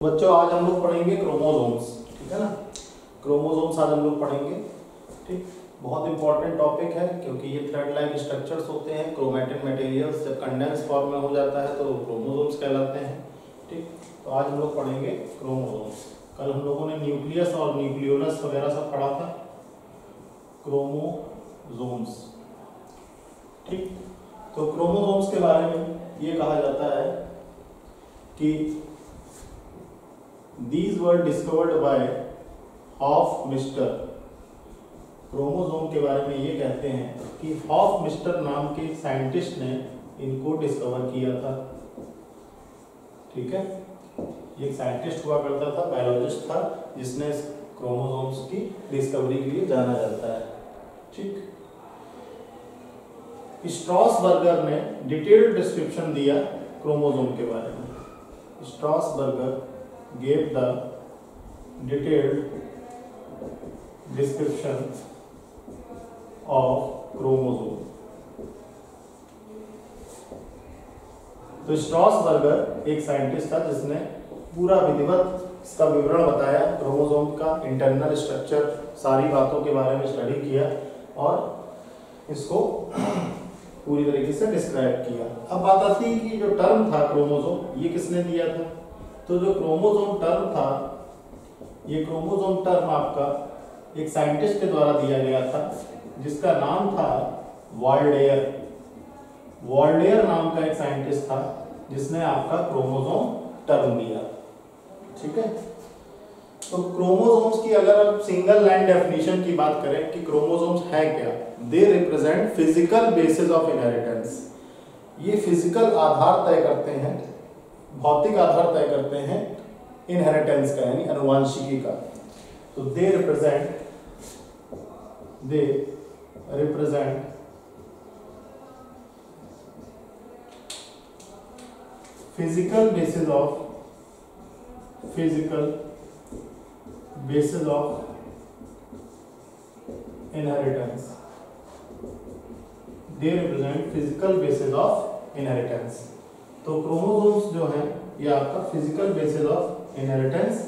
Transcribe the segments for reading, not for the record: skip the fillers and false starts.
बच्चों आज हम लोग पढ़ेंगे क्रोमोसोम्स। ठीक है ना, क्रोमोसोम्स आज हम लोग पढ़ेंगे। ठीक, बहुत इंपॉर्टेंट टॉपिक है क्योंकि ये थ्रेड लाइक स्ट्रक्चर्स होते हैं। क्रोमैटिन मटेरियल्स जब कंडेंस फॉर्म में हो जाता है तो क्रोमोसोम्स कहलाते हैं। ठीक, तो आज हम लोग पढ़ेंगे क्रोमोसोम्स। कल हम लोगों ने न्यूक्लियस और न्यूक्लियोलस वगैरह सब पढ़ा था। क्रोमोसोम्स, ठीक, तो क्रोमोसोम्स के बारे में ये कहा जाता है कि These were discovered by Hofmeister. Chromosome के बारे में ये कहते हैं कि हॉफमिस्टर नाम के साइंटिस्ट ने इनको डिस्कवर किया था। ठीक है, ये एक साइंटिस्ट हुआ करता था, बायोलॉजिस्ट था, जिसने क्रोमोसोम्स की डिस्कवरी के लिए जाना जाता है। ठीक, स्ट्रॉसबर्गर ने डिटेल्ड डिस्क्रिप्शन दिया क्रोमोसोम के बारे में। स्ट्रॉसबर्गर gave the detailed description of chromosome। तो स्ट्रॉसबर्गर एक साइंटिस्ट था जिसने पूरा विधिवत इसका विवरण बताया, क्रोमोसोम का इंटरनल स्ट्रक्चर, सारी बातों के बारे में स्टडी किया और इसको पूरी तरीके से डिस्क्राइब किया। अब बात आती है कि जो टर्म था क्रोमोसोम, ये किसने दिया था? तो जो क्रोमोसोम टर्म था, ये क्रोमोसोम टर्म आपका एक साइंटिस्ट के द्वारा दिया गया था जिसका नाम था वाल्डेयर। वाल्डेयर नाम का एक साइंटिस्ट था जिसने आपका क्रोमोसोम टर्म दिया। ठीक है, तो क्रोमोसोम्स की अगर आप सिंगल लाइन डेफिनेशन की बात करें कि क्रोमोसोम्स है क्या, they represent physical basis of inheritance. ये फिजिकल आधार तय करते हैं, भौतिक आधार तय करते हैं इनहेरिटेंस का, यानी अनुवांशिकी का। तो they represent physical basis of inheritance. They represent physical basis of inheritance. तो क्रोमोसोम्स जो हैं ये आपका फिजिकल बेसिस ऑफ इनहेरिटेंस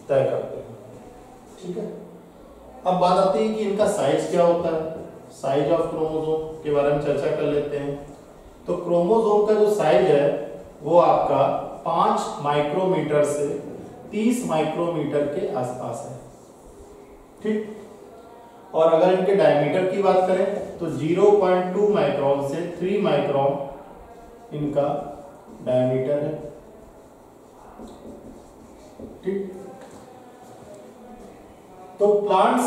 तय करते हैं। ठीक है, अब बात आती है कि इनका साइज क्या होता है। साइज ऑफ क्रोमोसोम के बारे में चर्चा कर लेते हैं। तो क्रोमोसोम का जो साइज है वो आपका 5 माइक्रोमीटर से 30 माइक्रोमीटर के आसपास है। ठीक, और अगर इनके डायमीटर की बात करें तो 0.2 माइक्रोन से 3 माइक्रोन इनका डायमीटर है। ठीक, तो प्लांट्स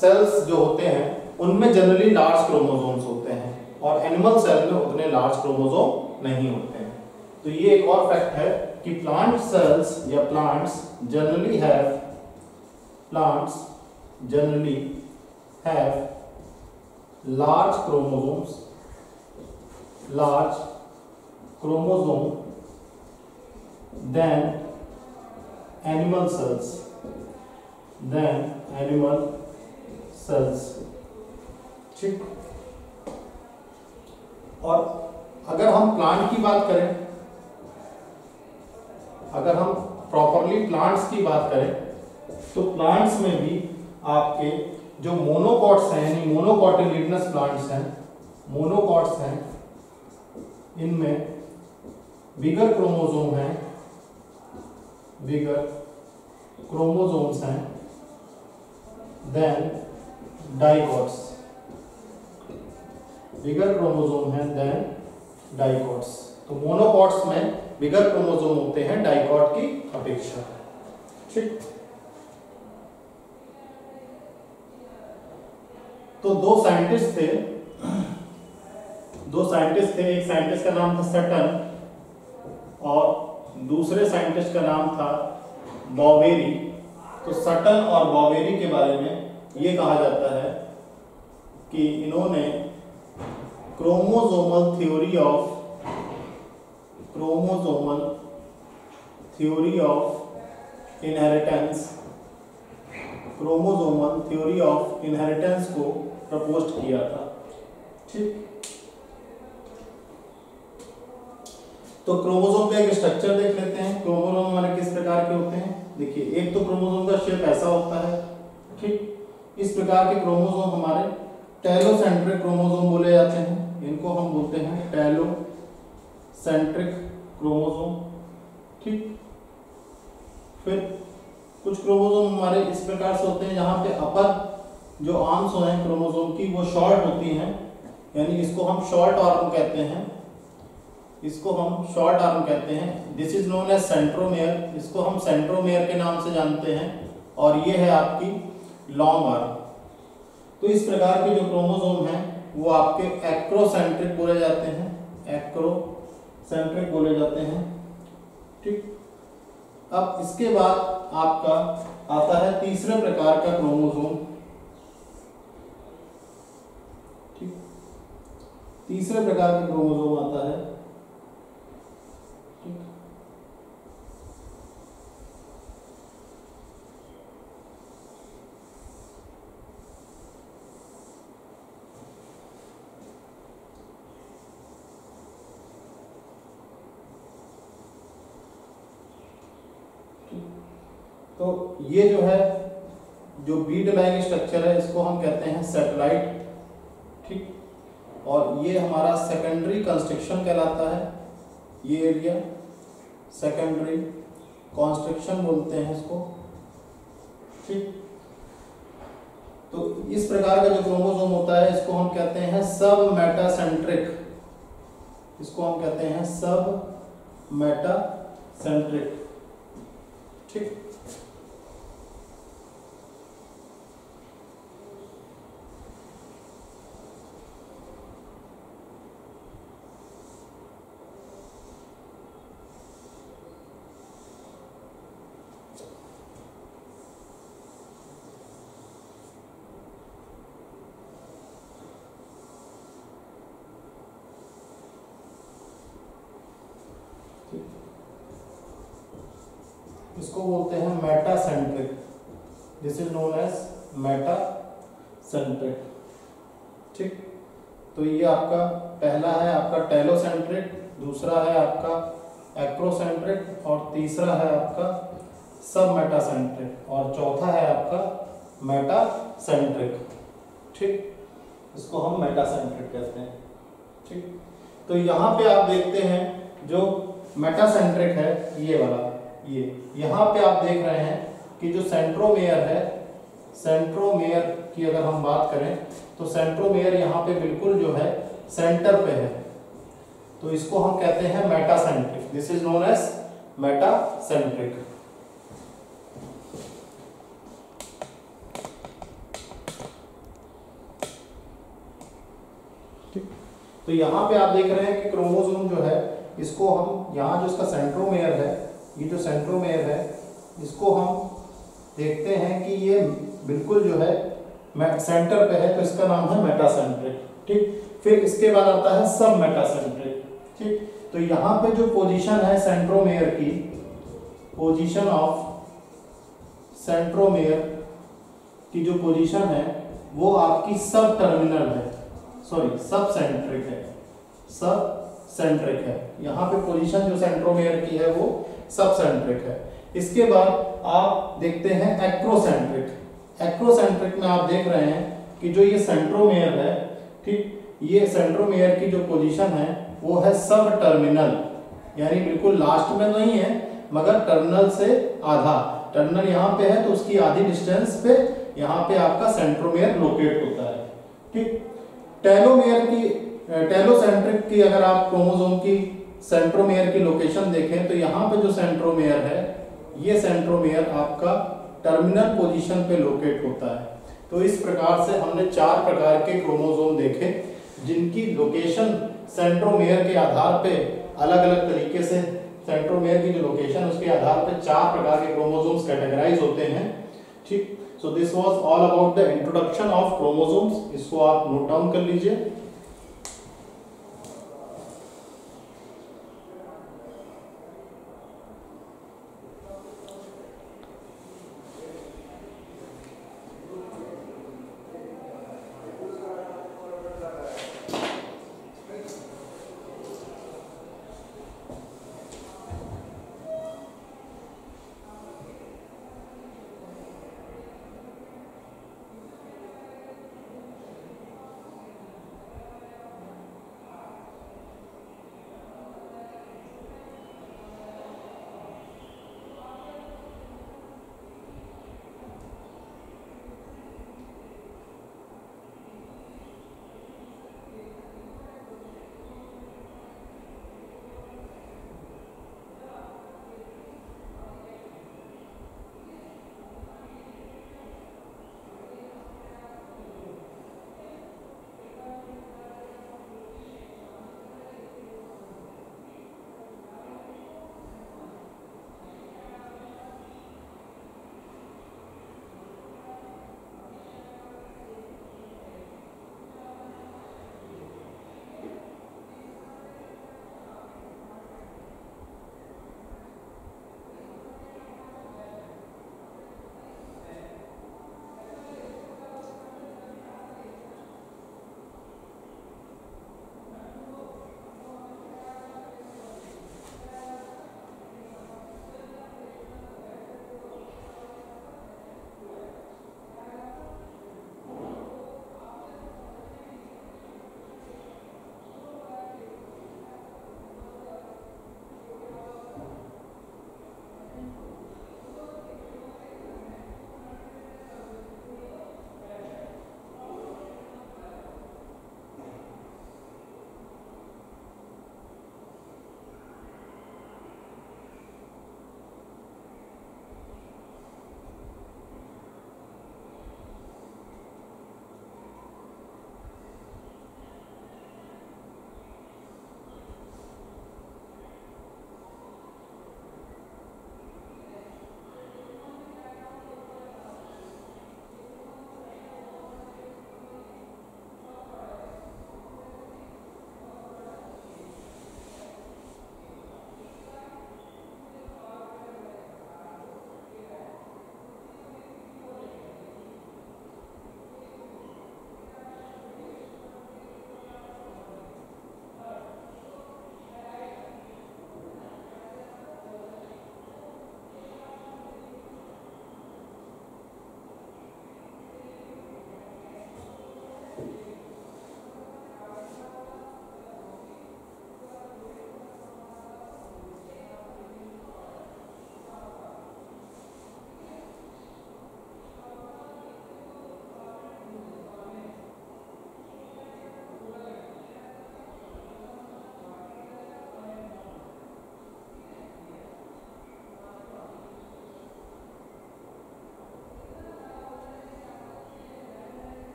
सेल्स जो होते हैं उनमें जनरली लार्ज क्रोमोसोम्स होते हैं और एनिमल सेल में उतने लार्ज क्रोमोसोम नहीं होते हैं। तो ये एक और फैक्ट है कि प्लांट सेल्स या plants generally have large chromosome than animal cells। ठीक, और अगर हम प्लांट की बात करें, अगर हम प्रॉपरली प्लांट्स की बात करें तो प्लांट्स में भी आपके जो मोनोकॉट्स हैं, यानी मोनोकॉटिलिडनस प्लांट्स हैं, मोनोकॉट्स हैं, इनमें बिगर क्रोमोसोम्स हैं देन डाइकॉट्स। बिगर क्रोमोसोम हैं देन डाइकॉट्स। तो मोनोकॉट्स में बिगर क्रोमोसोम होते हैं डाइकॉट की अपेक्षा। ठीक, तो दो साइंटिस्ट थे। एक साइंटिस्ट का नाम था सटन और दूसरे साइंटिस्ट का नाम था बॉवेरी। तो सटन और बॉवेरी के बारे में ये कहा जाता है कि इन्होंने क्रोमोसोमल थ्योरी ऑफ इनहेरिटेंस को प्रपोज किया था। ठीक, तो क्रोमोसोम का एक स्ट्रक्चर देख लेते हैं। क्रोमोसोम हमारे किस प्रकार के होते हैं? देखिए, एक तो क्रोमोसोम का शेप ऐसा होता है, ठीक। इस प्रकार के क्रोमोसोम हमारे टेलोसेंट्रिक क्रोमोसोम बोले जाते हैं। इनको हम बोलते हैं टेलोसेंट्रिक क्रोमोसोम, ठीक। फिर कुछ क्रोमोसोम हमारे इस प्रकार से होते हैं, जहाँ पे अपर जो आर्म्स हैं क्रोमोसोम की वो शॉर्ट होती हैं, यानी इसको हम शॉर्ट आर्म कहते हैं, इसको हम शॉर्ट आर्म कहते हैं। This is known as centromere, इसको हम सेंट्रोमेयर के नाम से जानते हैं। और ये है आपकी लॉन्ग आर्म। तो इस प्रकार के जो क्रोमोसोम हैं वो आपके एक्रोसेंट्रिक बोले जाते हैं, एक्रोसेंट्रिक बोले जाते हैं, ठीक। अब इसके बाद आपका आता है तीसरे प्रकार का क्रोमोसोम, ठीक। तीसरे प्रकार का क्रोमोसोम आता है, ठीक। तो ये जो है, जो बीड लाइन स्ट्रक्चर है, इसको हम कहते हैं सैटेलाइट, ठीक। और ये हमारा सेकेंडरी कंस्ट्रक्शन कहलाता है। ये एरिया सेकेंडरी कंस्ट्रक्शन बोलते हैं इसको, ठीक। तो इस प्रकार का जो क्रोमोसोम होता है इसको हम कहते हैं सब मेटासेंट्रिक, इसको हम कहते हैं सब मेटासेंट्रिक, ठीक। इसको बोलते हैं metacentric, this is known as metacentric, ठीक। तो ये आपका पहला है आपका टेलोसेंट्रिक, दूसरा है आपका एक्रोसेंट्रिक, और तीसरा है आपका सब मेटासेंट्रिक, और चौथा है आपका मेटासेंट्रिक, ठीक। इसको हम मेटासेंट्रिक कहते हैं, ठीक। तो यहाँ पे आप देखते हैं जो मेटासेंट्रिक है ये वाला, ये यहाँ पे आप देख रहे हैं कि जो सेंट्रोमेयर है, सेंट्रोमेयर की अगर हम बात करें तो सेंट्रोमेयर यहाँ पे बिल्कुल जो है सेंटर पे है, तो इसको हम कहते हैं metacentric, this is known as metacentric. तो यहाँ पे आप देख रहे हैं कि क्रोमोसोम जो है इसको हम, यहाँ जो इसका सेंट्रोमेयर है, ये जो सेंट्रोमेयर है इसको हम देखते हैं कि ये बिल्कुल जो है सेंटर पे है, तो इसका नाम है मेटासेंट्रिक, ठीक। फिर इसके बाद आता है सब मेटासेंट्रिक, ठीक। तो यहाँ पे जो पोजीशन है सेंट्रोमेयर की, पोजीशन ऑफ सेंट्रोमेयर की जो पोजीशन है वो आपकी सब टर्मिनल है, सॉरी सब सेंट्रिक है, सब सेंट्रिक है। यहाँ पे पोजीशन जो सेंट्रोमेयर की है वो सब सेंट्रिक है। इसके बाद आप देखते हैं एक्रोसेंट्रिक। एक्रोसेंट्रिक में आप देख रहे हैं कि जो ये सेंट्रोमेयर है, ठीक, ये सेंट्रोमेयर की जो पोजीशन है वो है सब टर्मिनल, यानी बिल्कुल लास्ट में नहीं है मगर टर्मिनल से आधा, टर्मिनल यहाँ पे है तो उसकी आधी डिस्टेंस पे यहाँ पे आपका सेंट्रोमेयर लोकेट होता है, ठीक। टेलोमेयर की, टेलोसेंट्रिक की अगर आप क्रोमोसोम की सेंट्रोमेयर की लोकेशन देखें तो यहाँ पे जो सेंट्रोमेयर है, ये सेंट्रोमेयर आपका टर्मिनल पोजीशन पे लोकेट होता है। तो इस प्रकार से हमने 4 प्रकार के क्रोमोसोम देखे जिनकी लोकेशन सेंट्रोमेयर के आधार पे अलग अलग तरीके से, सेंट्रोमेयर की जो लोकेशन उसके आधार पे 4 प्रकार के क्रोमोसोम्स कैटेगराइज होते हैं, ठीक। So this was all about the introduction of chromosomes. इसको आप नोट डाउन कर लीजिए।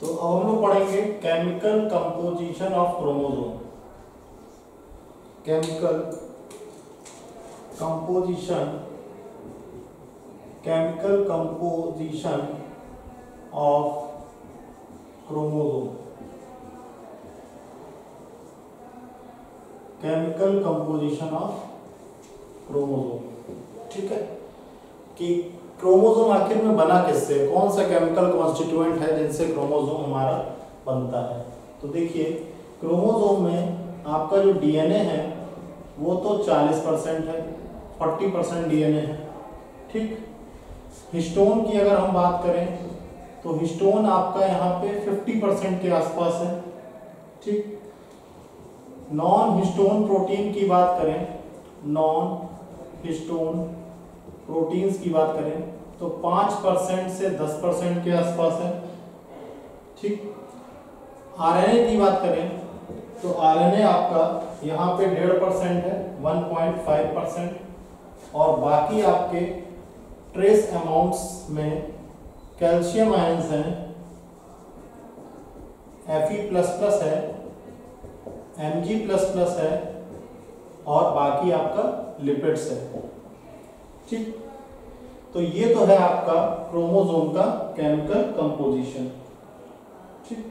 तो अब हम लोग पढ़ेंगे chemical composition of chromosome. Chemical composition of chromosome. Chemical composition of chromosome, ठीक है, कि क्रोमोसोम आखिर में बना किससे, कौन सा केमिकल कॉन्स्टिट्यूएंट है जिनसे क्रोमोसोम हमारा बनता है। तो देखिए क्रोमोसोम में आपका जो डीएनए है वो तो 40% है, 40% डीएनए है, ठीक। हिस्टोन की अगर हम बात करें तो हिस्टोन आपका यहाँ पे 50% के आसपास है, ठीक। नॉन हिस्टोन प्रोटीन की बात करें, नॉन हिस्टोन प्रोटीन्स की बात करें तो 5% से 10% के आसपास है, ठीक। आरएनए की बात करें तो आरएनए आपका यहाँ पे 1.5% है, 1.5%। और बाकी आपके ट्रेस अमाउंट्स में कैल्शियम आयंस हैं, Fe++ है, Mg++ है और बाकी आपका लिपिड्स है, ठीक। तो ये तो है आपका क्रोमोसोम का केमिकल कंपोजिशन, ठीक।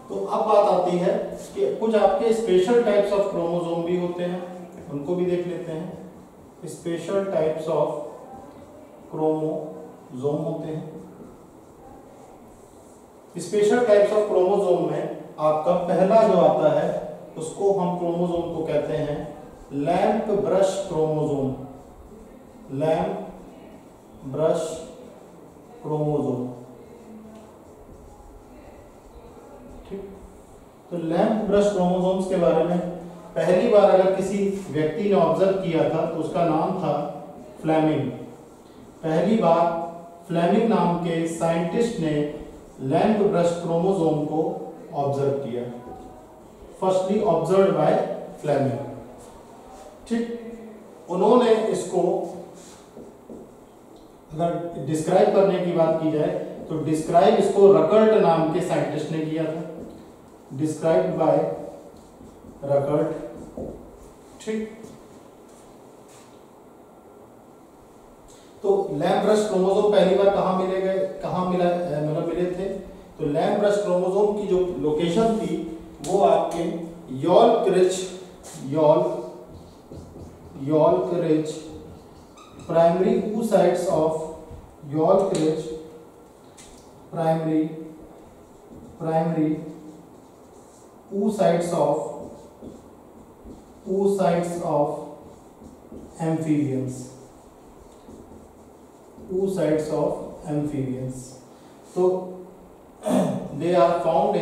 तो अब बात आती है कि कुछ आपके स्पेशल टाइप्स ऑफ क्रोमोसोम भी होते हैं, उनको भी देख लेते हैं। स्पेशल टाइप्स ऑफ क्रोमोसोम होते हैं। स्पेशल टाइप्स ऑफ क्रोमोसोम में आपका पहला जो आता है उसको हम क्रोमोसोम को कहते हैं lamp brush chromosome. Lamp brush chromosome, ठीक। तो लैंप ब्रश क्रोमोसोम्स के बारे में पहली बार अगर किसी व्यक्ति ने ऑब्जर्व किया था तो उसका नाम था फ्लेमिंग। पहली बार फ्लेमिंग नाम के साइंटिस्ट ने लैंप ब्रश क्रोमोसोम को ऑब्जर्व किया, फर्स्टली ऑब्जर्व्ड बाय फ्लेमिंग, ठीक। उन्होंने इसको अगर डिस्क्राइब करने की बात की जाए तो डिस्क्राइब इसको रकर्ट नाम के साइंटिस्ट ने किया था, डिस्क्राइब्ड बाय रकर्ट, ठीक। तो लैंप ब्रश क्रोमोसोम पहली बार कहाँ मिले थे। तो लैंप ब्रश क्रोमोसोम की जो लोकेशन थी वो आपके York ridge primary oocytes of York ridge primary oocytes of amphibians. So they are found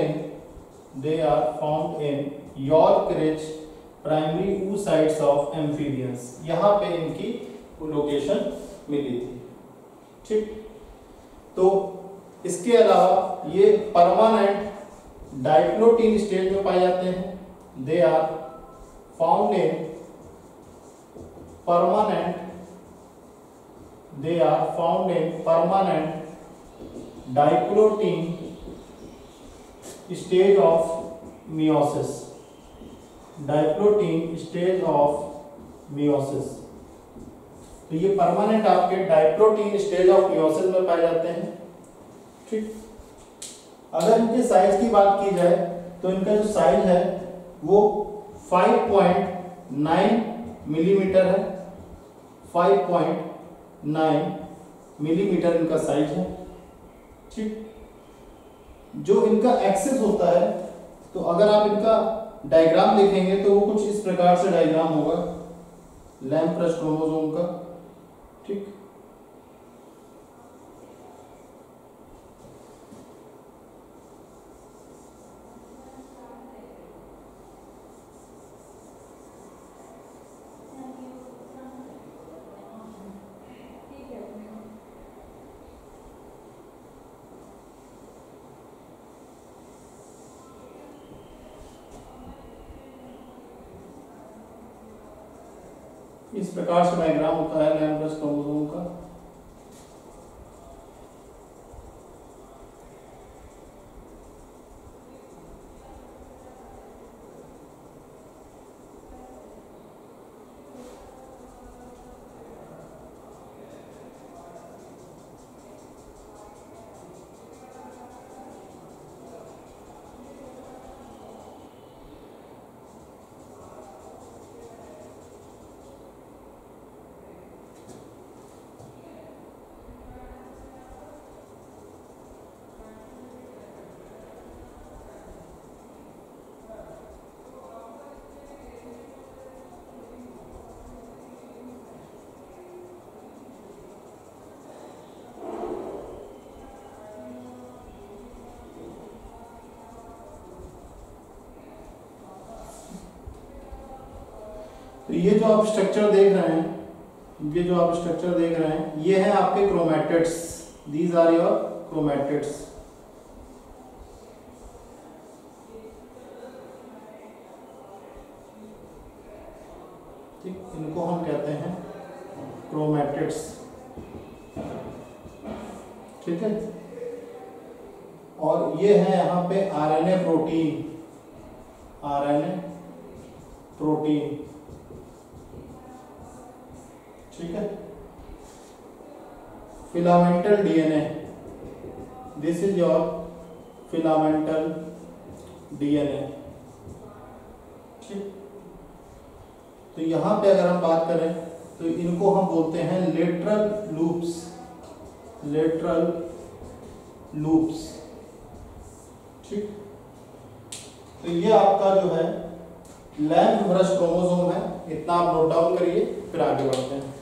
in York Ridge primary oocytes of amphibians. यहाँ पे इनकी लोकेशन मिली थी, ठीक। तो इसके अलावा ये परमानेंट डाइप्लोटीन स्टेज में पाए जाते हैं। They are found in permanent diplotene stage of meiosis. Diplotene stage of meiosis, तो ये परमानेंट आपके डाइप्लोटीन स्टेज ऑफ मियोसिस में पाए जाते हैं, ठीक। अगर इनके साइज की बात की जाए तो इनका जो साइज है वो 5.9 मिलीमीटर है, 5.9 मिलीमीटर इनका साइज है, ठीक। जो इनका एक्सेस होता है, तो अगर आप इनका डायग्राम देखेंगे तो वो कुछ इस प्रकार से डायग्राम होगा लैंप ब्रश क्रोमोसोम का, ठीक। इस प्रकार से डायग्राम होता है लैम्ब्डस क्रोमोसोम का। तो ये जो आप स्ट्रक्चर देख रहे हैं, ये है आपके chromatids. These are your chromatids. ठीक, इनको हम कहते हैं क्रोमैटिड्स। ठीक है, और ये है यहाँ पे आरएनए प्रोटीन। ठीक है, filamental DNA, this is your filamental DNA. ठीक, तो यहां पे अगर हम बात करें तो इनको हम बोलते हैं लेटरल लूप्स। ठीक, तो ये आपका जो है लैम्ब्ड क्रोमोसोम है। इतना आप नोट डाउन करिए, फिर आगे बढ़ते हैं।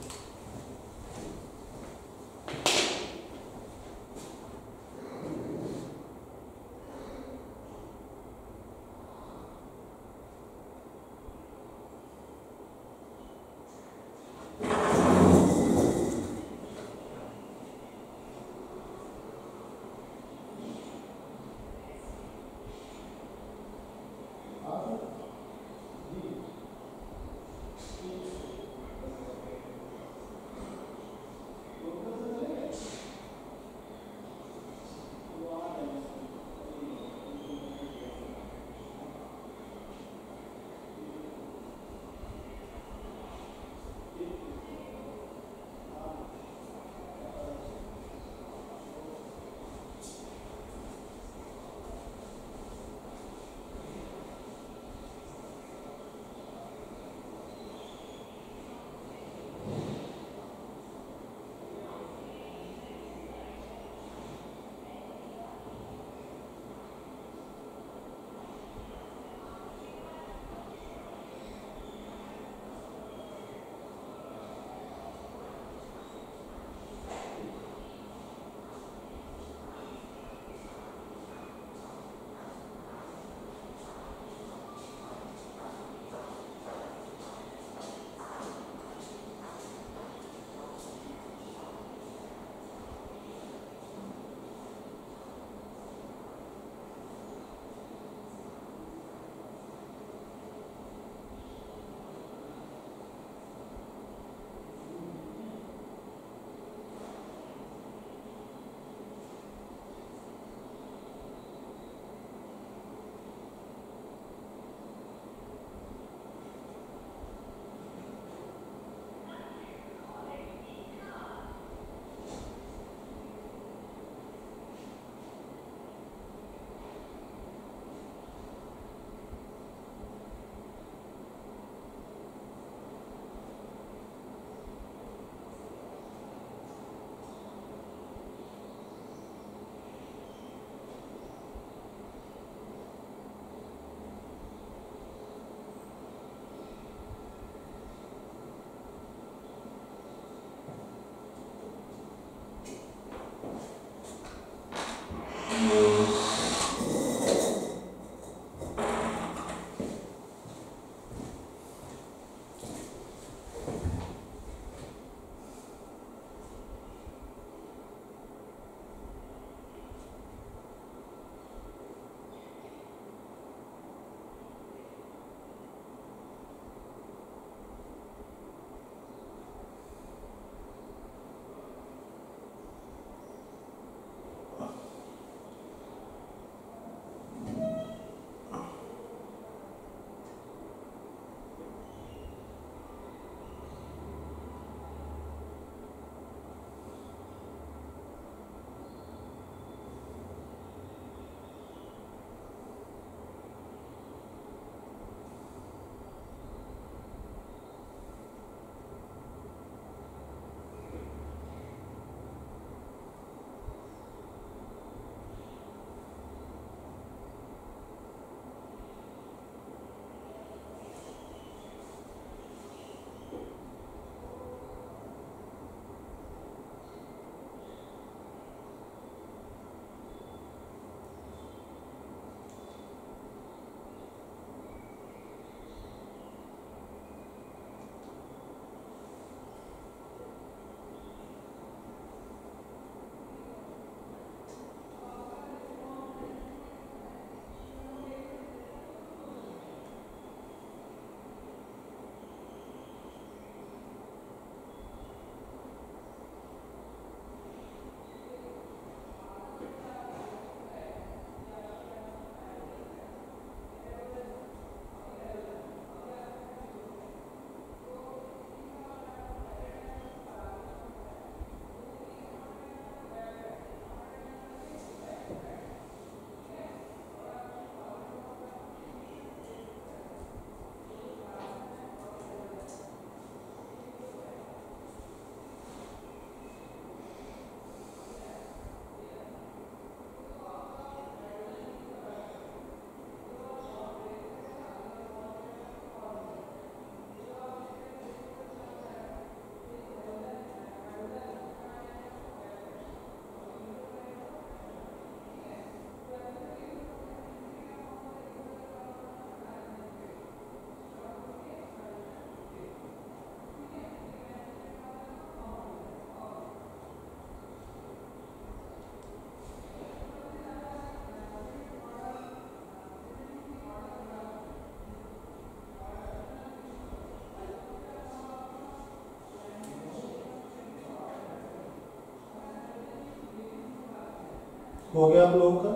हो गया आप लोगों का?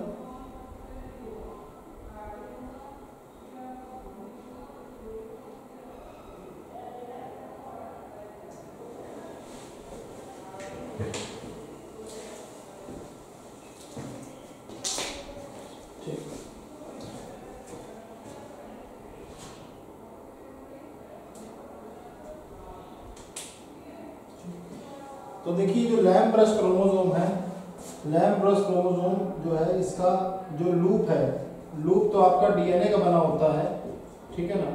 ठीक। तो देखिए जो लैम्ब ब्रश क्रोमोसोम है, लैम्ब ब्रश क्रोमोसोम जो है इसका जो लूप है, लूप तो आपका डीएनए का बना होता है, ठीक है ना,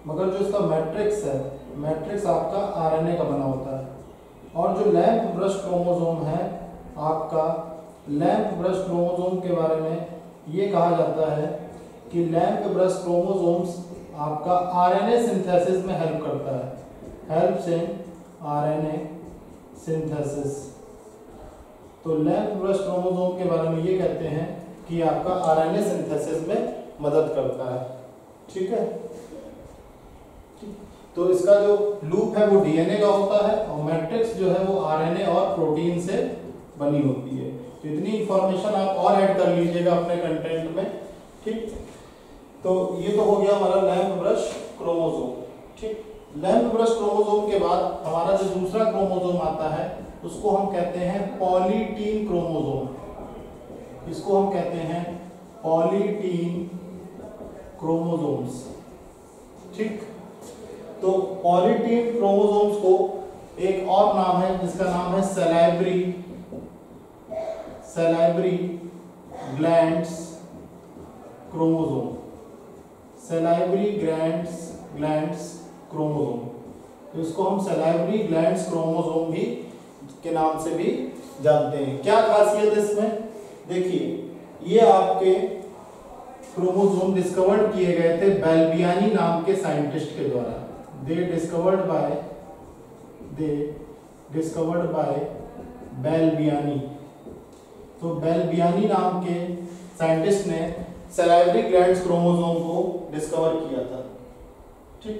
मगर जो इसका मैट्रिक्स है, मैट्रिक्स आपका आरएनए का बना होता है। और जो लैम्ब ब्रश क्रोमोसोम है आपका, लैम्ब ब्रश क्रोमोसोम के बारे में ये कहा जाता है कि लैम्ब ब्रश क्रोमोसोम्स आपका आरएनए सिंथेसिस में हेल्प करता है, हेल्प्स इन आरएनए सिंथेसिस। तो लैम्ब ब्रश क्रोमोसोम के बारे में ये कहते हैं कि आपका आरएनए सिंथेसिस में मदद करता है, ठीक है। तो इसका जो लूप है वो डीएनए का होता है और मैट्रिक्स जो है वो आरएनए और प्रोटीन से बनी होती है। तो इतनी इंफॉर्मेशन आप और ऐड कर लीजिएगा अपने कंटेंट में, ठीक। तो ये तो हो गया हमारा लैम्ब ब्रश क्रोमोसोम, ठीक। लैम्ब ब्रश क्रोमोसोम के बाद हमारा जो दूसरा क्रोमोसोम आता है उसको हम कहते हैं पॉलीटीन क्रोमोसोम। इसको हम कहते हैं पॉलीटीन क्रोमोसोम्स, ठीक। तो पॉलीटीन क्रोमोसोम्स को एक और नाम है जिसका नाम है salivary glands chromosome, salivary glands chromosome. तो इसको हम सैलिवरी ग्लैंड्स क्रोमोसोम भी के नाम से भी जानते हैं। क्या खासियत है इसमें? देखिए ये आपके क्रोमोसोम डिस्कवर्ड किए गए थे बेल्बियानी नाम के साइंटिस्ट के द्वारा। They discovered by Balbiani. तो बेल्बियानी नाम के साइंटिस्ट ने सैलिवरी ग्लैंड्स क्रोमोसोम को डिस्कवर किया था, ठीक।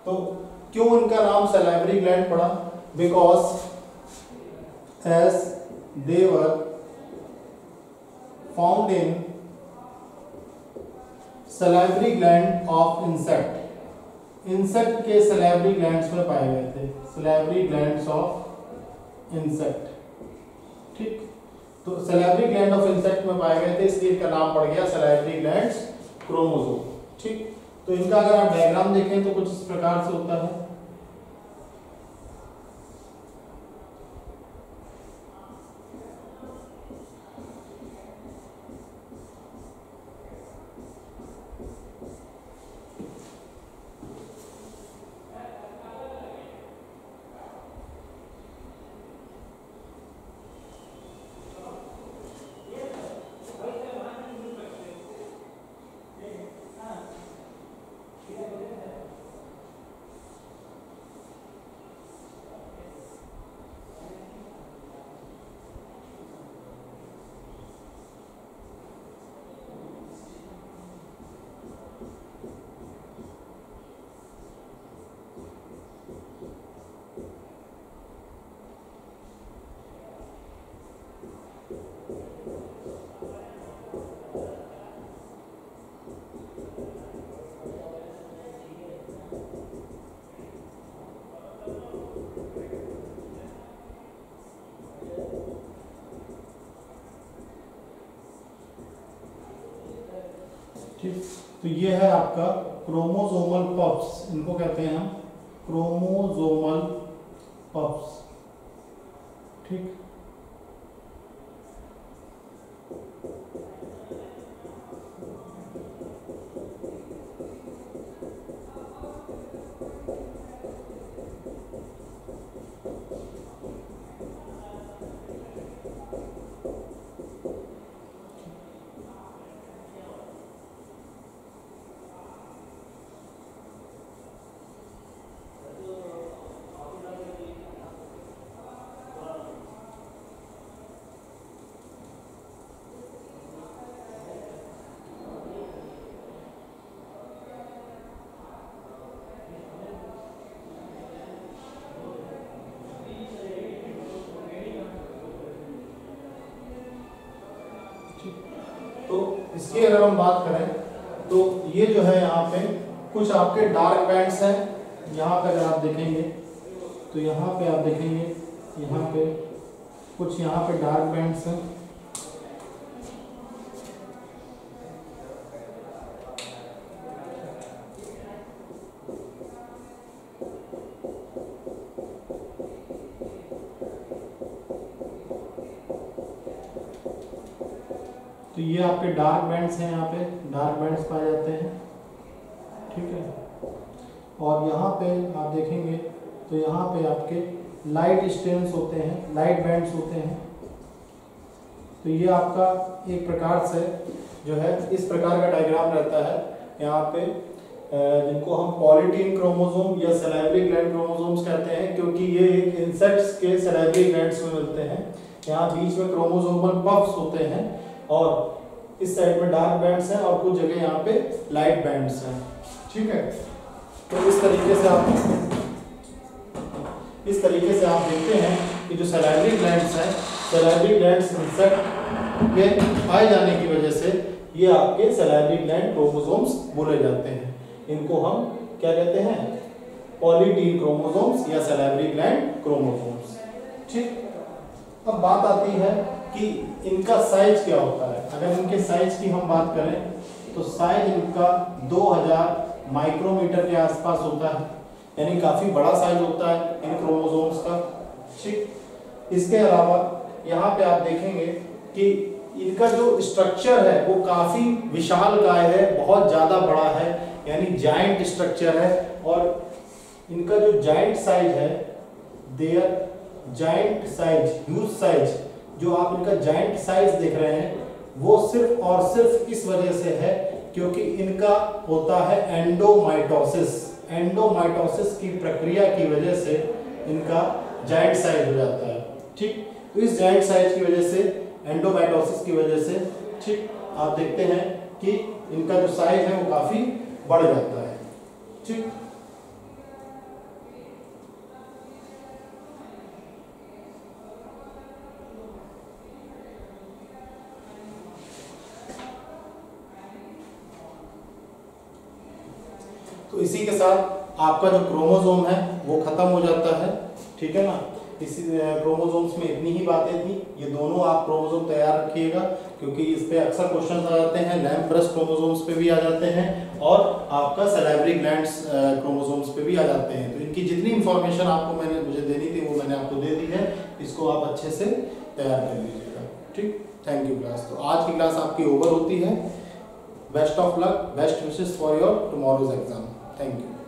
तो क्यों उनका नाम सैलिवरी ग्लैंड पड़ा? Because as they were found in salivary gland of insect के सैलिवरी ग्लैंड्स में पाए गए थे, सैलिवरी ग्लैंड्स ऑफ इंसेक्ट, ठीक। तो सैलिवरी ग्लैंड ऑफ इंसेक्ट में पाए गए थे, इसलिए इनका नाम पड़ गया सैलिवरी ग्लैंड्स क्रोमोसोम, ठीक। तो इनका अगर आप डायग्राम देखें तो कुछ इस प्रकार से होता है। तो ये है आपका क्रोमोसोमल पफ्स, इनको कहते हैं हम क्रोमोसोमल पफ्स, ठीक। इसकी अगर हम बात करें तो ये जो है यहाँ पे कुछ आपके डार्क बैंड्स हैं। यहाँ पे अगर आप देखेंगे तो यहाँ पे आप देखेंगे यहाँ पे कुछ यहाँ पे डार्क बैंड्स हैं। तो ये आपके डार्क बैंड्स हैं, यहाँ पे डार्क बैंड्स पाए जाते हैं, ठीक है। और यहाँ पे आप देखेंगे तो यहाँ पे आपके लाइट स्टेन्स होते हैं, लाइट बैंड्स होते हैं। तो ये आपका एक प्रकार से जो है इस प्रकार का डायग्राम रहता है यहाँ पे, जिनको हम पॉलीटीन क्रोमोसोम या सैलिवरी ग्लैंड क्रोमोसोम्स कहते हैं, क्योंकि ये एक इंसेक्ट्स के सैलिवरी ग्लैंड्स में मिलते हैं। यहाँ बीच में क्रोमोसोमल पफ्स होते हैं और इस साइड में डार्क बैंड्स हैं और कुछ जगह यहाँ पे लाइट बैंड्स हैं, ठीक है। तो इस तरीके से आप देखते हैं कि जो सैलिवरी ग्लैंड्स हैं, सैलिवरी ग्लैंड्स इंसेक्ट के पाए जाने की वजह से ये आपके सैलिवरी ग्लैंड क्रोमोसोम्स बोले जाते हैं। इनको हम क्या कहते हैं, पॉलीटीन क्रोमोसोम्स या सैलिवरी ग्लैंड क्रोमोसोम्स, ठीक। अब बात आती है कि इनका साइज क्या होता है। अगर इनके साइज की हम बात करें तो साइज इनका 2000 माइक्रोमीटर के आसपास होता है, यानी काफी बड़ा साइज होता है इन क्रोमोसोम्स का, ठीक। इसके अलावा यहाँ पे आप देखेंगे कि इनका जो स्ट्रक्चर है वो काफी विशालकाय है, बहुत ज्यादा बड़ा है, यानी जायंट स्ट्रक्चर है। और इनका जो जायंट साइज है, their giant size, huge size, जो आप इनका जायंट साइज देख रहे हैं वो सिर्फ और सिर्फ इस वजह से है क्योंकि इनका होता है एंडोमाइटोसिस। एंडोमाइटोसिस की प्रक्रिया की वजह से इनका जायंट साइज हो जाता है, ठीक। तो इस जायंट साइज की वजह से, एंडोमाइटोसिस की वजह से, ठीक, आप देखते हैं कि इनका जो साइज है वो काफी बढ़ जाता है, ठीक। तो इसी के साथ आपका जो क्रोमोसोम है वो खत्म हो जाता है, ठीक है ना। इसी क्रोमोसोम्स में इतनी ही बातें थी। ये दोनों आप क्रोमोसोम तैयार रखिएगा क्योंकि इस पे अक्सर क्वेश्चंस आ जाते हैं, लैम्प ब्रश क्रोमोसोम्स पे भी आ जाते हैं और आपका सैलिवरी ग्लैंड्स क्रोमोसोम्स पे भी आ जाते हैं। तो इनकी जितनी इंफॉर्मेशन आपको मुझे देनी थी वो मैंने आपको दे दी है, इसको आप अच्छे से तैयार कर लीजिएगा, ठीक। Thank you class. तो आज की क्लास आपकी ओवर होती है। Best of luck, best wishes for your tomorrow's exam. Thank you.